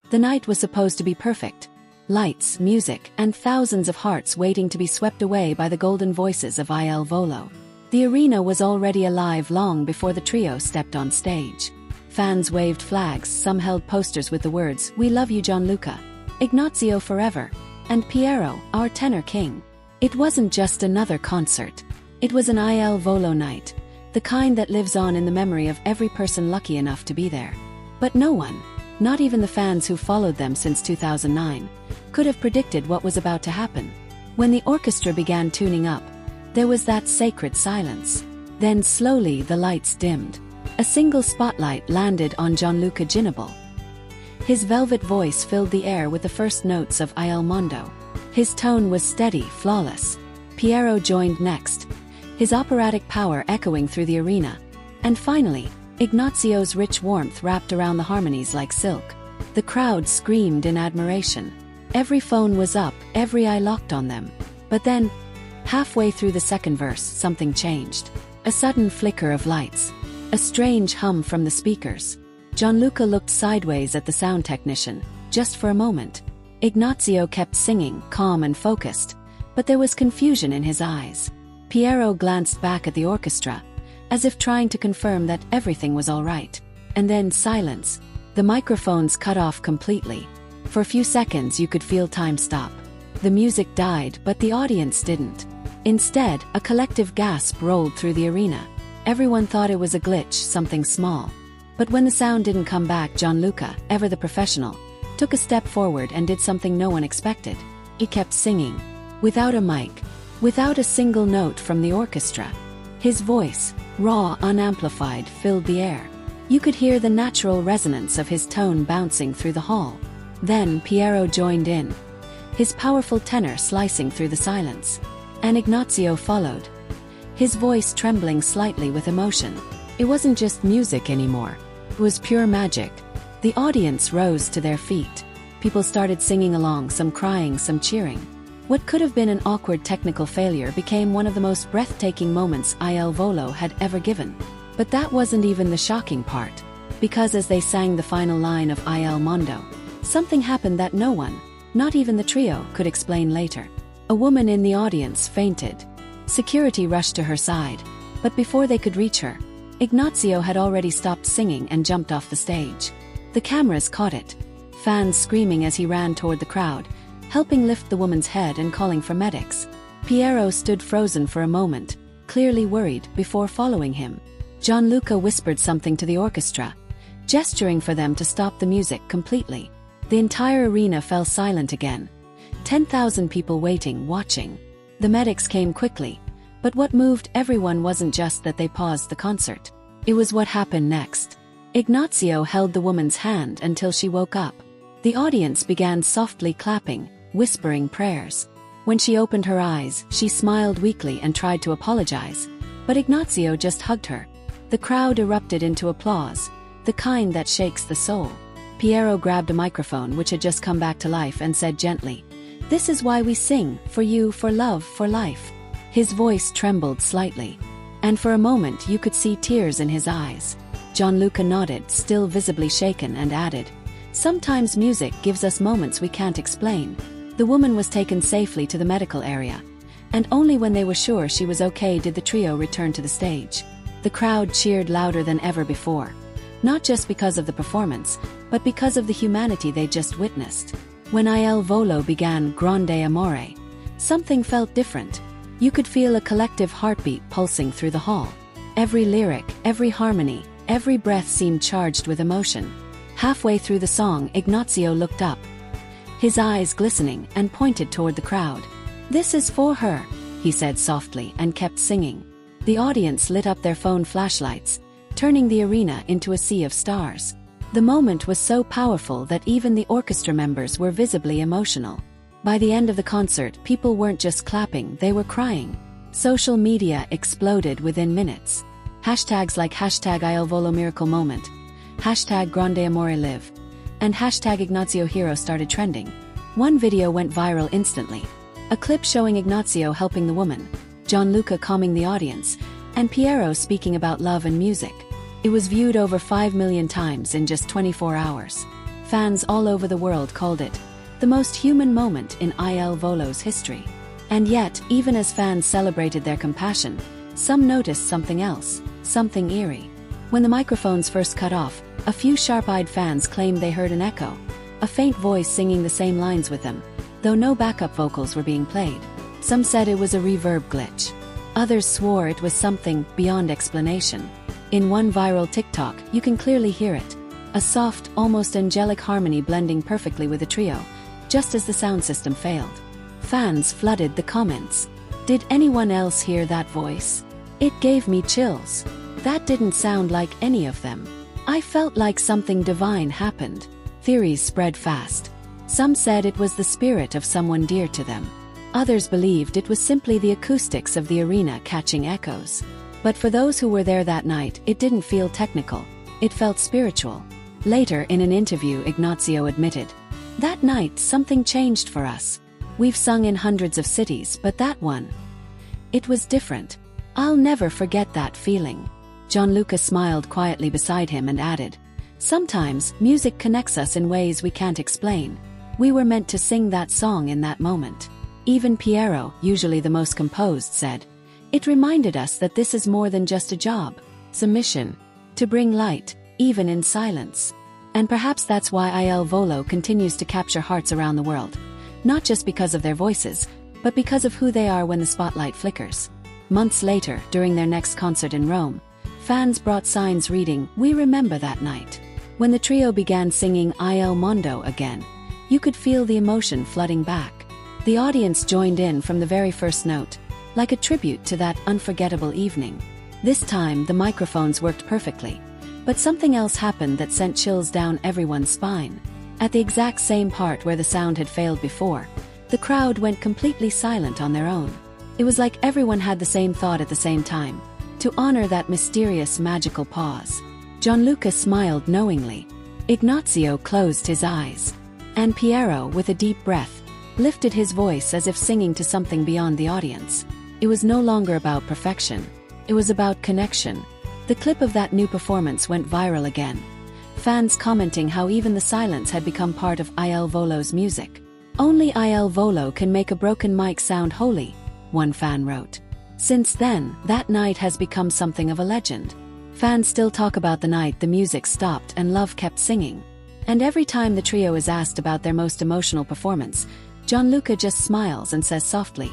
The night was supposed to be perfect. Lights, music, and thousands of hearts waiting to be swept away by the golden voices of Volo. The arena was already alive long before the trio stepped on stage. Fans waved flags, some held posters with the words, "We love you Gianluca," "Ignazio forever," and "Piero, our tenor king." It wasn't just another concert. It was an Volo night, the kind that lives on in the memory of every person lucky enough to be there. But no one, not even the fans who followed them since 2009, could have predicted what was about to happen. When the orchestra began tuning up, there was that sacred silence. Then slowly the lights dimmed. A single spotlight landed on Gianluca Ginobili. His velvet voice filled the air with the first notes of Il Mondo. His tone was steady, flawless. Piero joined next, his operatic power echoing through the arena. And finally, Ignazio's rich warmth wrapped around the harmonies like silk. The crowd screamed in admiration. Every phone was up, every eye locked on them. But then, halfway through the second verse, something changed. A sudden flicker of lights. A strange hum from the speakers. Gianluca looked sideways at the sound technician, just for a moment. Ignazio kept singing, calm and focused, but there was confusion in his eyes. Piero glanced back at the orchestra, as if trying to confirm that everything was all right. And then silence. The microphones cut off completely. For a few seconds you could feel time stop. The music died, but the audience didn't. Instead, a collective gasp rolled through the arena. Everyone thought it was a glitch, something small. But when the sound didn't come back, Gianluca, ever the professional, took a step forward and did something no one expected. He kept singing. Without a mic. Without a single note from the orchestra. His voice, raw, unamplified, filled the air. You could hear the natural resonance of his tone bouncing through the hall. Then Piero joined in, his powerful tenor slicing through the silence. And Ignazio followed, his voice trembling slightly with emotion. It wasn't just music anymore. It was pure magic. The audience rose to their feet. People started singing along, some crying, some cheering. What could have been an awkward technical failure became one of the most breathtaking moments Volo had ever given. But that wasn't even the shocking part. Because as they sang the final line of Il Mondo, something happened that no one, not even the trio, could explain later. A woman in the audience fainted. Security rushed to her side, but before they could reach her, Ignazio had already stopped singing and jumped off the stage. The cameras caught it, fans screaming as he ran toward the crowd, helping lift the woman's head and calling for medics. Piero stood frozen for a moment, clearly worried, before following him. Gianluca whispered something to the orchestra, gesturing for them to stop the music completely. The entire arena fell silent again. 10,000 people waiting, watching. The medics came quickly, but what moved everyone wasn't just that they paused the concert. It was what happened next. Ignazio held the woman's hand until she woke up. The audience began softly clapping, whispering prayers. When she opened her eyes, she smiled weakly and tried to apologize, but Ignazio just hugged her. The crowd erupted into applause, the kind that shakes the soul. Piero grabbed a microphone which had just come back to life and said gently, "This is why we sing, for you, for love, for life." His voice trembled slightly, and for a moment you could see tears in his eyes. Gianluca nodded, still visibly shaken, and added, "Sometimes music gives us moments we can't explain." The woman was taken safely to the medical area, and only when they were sure she was okay did the trio return to the stage. The crowd cheered louder than ever before, not just because of the performance, but because of the humanity they just witnessed. When Il Volo began Grande Amore, something felt different. You could feel a collective heartbeat pulsing through the hall. Every lyric, every harmony, every breath seemed charged with emotion. Halfway through the song, Ignazio looked up, his eyes glistening, and pointed toward the crowd. "This is for her," he said softly, and kept singing. The audience lit up their phone flashlights, turning the arena into a sea of stars. The moment was so powerful that even the orchestra members were visibly emotional. By the end of the concert, people weren't just clapping, they were crying. Social media exploded within minutes. Hashtags like #ILVoloMiracleMoment, #GrandeAmoreLive, and #IgnazioHero started trending. One video went viral instantly. A clip showing Ignazio helping the woman, Gianluca calming the audience, and Piero speaking about love and music. It was viewed over 5 million times in just 24 hours. Fans all over the world called it the most human moment in IL Volo's history. And yet, even as fans celebrated their compassion, some noticed something else, something eerie. When the microphones first cut off, a few sharp-eyed fans claimed they heard an echo, a faint voice singing the same lines with them, though no backup vocals were being played. Some said it was a reverb glitch. Others swore it was something beyond explanation. In one viral TikTok, you can clearly hear it, a soft, almost angelic harmony blending perfectly with the trio, just as the sound system failed. Fans flooded the comments. Did anyone else hear that voice? It gave me chills. That didn't sound like any of them. I felt like something divine happened. Theories spread fast. Some said it was the spirit of someone dear to them. Others believed it was simply the acoustics of the arena catching echoes. But for those who were there that night, it didn't feel technical. It felt spiritual. Later in an interview, Ignacio admitted, "That night something changed for us. We've sung in hundreds of cities, but that one, it was different. I'll never forget that feeling." Gianluca smiled quietly beside him and added, "Sometimes music connects us in ways we can't explain. We were meant to sing that song in that moment." Even Piero, usually the most composed, said, "It reminded us that this is more than just a job. It's a mission. To bring light, even in silence." And perhaps that's why IL Volo continues to capture hearts around the world. Not just because of their voices, but because of who they are when the spotlight flickers. Months later, during their next concert in Rome, fans brought signs reading, "We remember that night." When the trio began singing Il Mondo again, you could feel the emotion flooding back. The audience joined in from the very first note, like a tribute to that unforgettable evening. This time, the microphones worked perfectly. But something else happened that sent chills down everyone's spine. At the exact same part where the sound had failed before, the crowd went completely silent on their own. It was like everyone had the same thought at the same time, to honor that mysterious magical pause. Gianluca smiled knowingly. Ignacio closed his eyes. And Piero, with a deep breath, lifted his voice as if singing to something beyond the audience. It was no longer about perfection. It was about connection. The clip of that new performance went viral again. Fans commenting how even the silence had become part of IL Volo's music. "Only IL Volo can make a broken mic sound holy," one fan wrote. Since then, that night has become something of a legend. Fans still talk about the night the music stopped and love kept singing. And every time the trio is asked about their most emotional performance, Gianluca just smiles and says softly,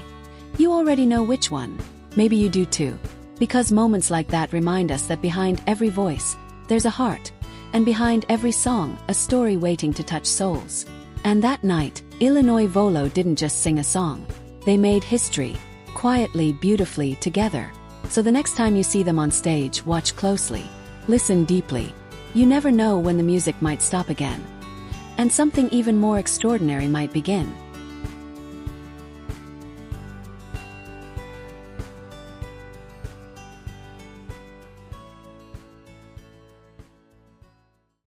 "You already know which one. Maybe you do too." Because moments like that remind us that behind every voice, there's a heart. And behind every song, a story waiting to touch souls. And that night, Illinois Volo didn't just sing a song. They made history, quietly, beautifully, together. So the next time you see them on stage, watch closely. Listen deeply. You never know when the music might stop again. And something even more extraordinary might begin.